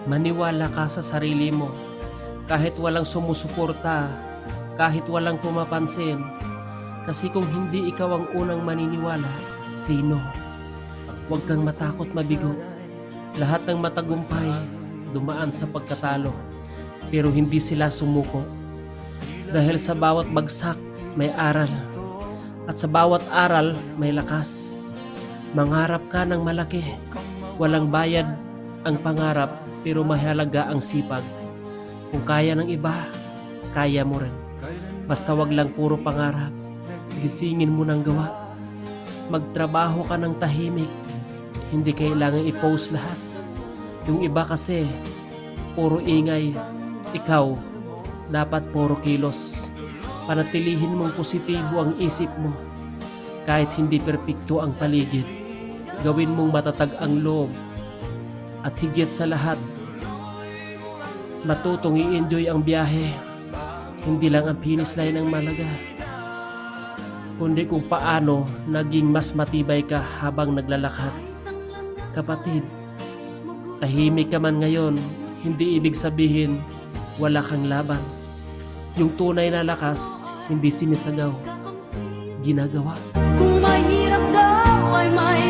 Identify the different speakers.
Speaker 1: Maniwala ka sa sarili mo. Kahit walang sumusuporta, kahit walang pumapansin. Kasi kung hindi ikaw ang unang maniniwala, sino? Huwag kang matakot mabigo. Lahat ng matagumpay, dumaan sa pagkatalo. Pero hindi sila sumuko. Dahil sa bawat bagsak, may aral. At sa bawat aral, may lakas. Mangarap ka ng malaki. Walang bayad ang pangarap, pero mahalaga ang sipag. Kung kaya ng iba, kaya mo rin. Basta wag lang puro pangarap. Gisingin mo ng gawa. Magtrabaho ka ng tahimik. Hindi kailangan i-post lahat. Yung iba kasi, puro ingay. Ikaw, dapat puro kilos. Panatilihin mong positibo ang isip mo. Kahit hindi perpekto ang paligid, gawin mong matatag ang loob. At higit sa lahat, matutong i-enjoy ang biyahe. Hindi lang ang finish line ang malaga, kundi kung paano naging mas matibay ka habang naglalakad. Kapatid, tahimik ka man ngayon, hindi ibig sabihin wala kang laban. Yung tunay na lakas, hindi sinisagaw, ginagawa.
Speaker 2: Kung mahirap daw ay may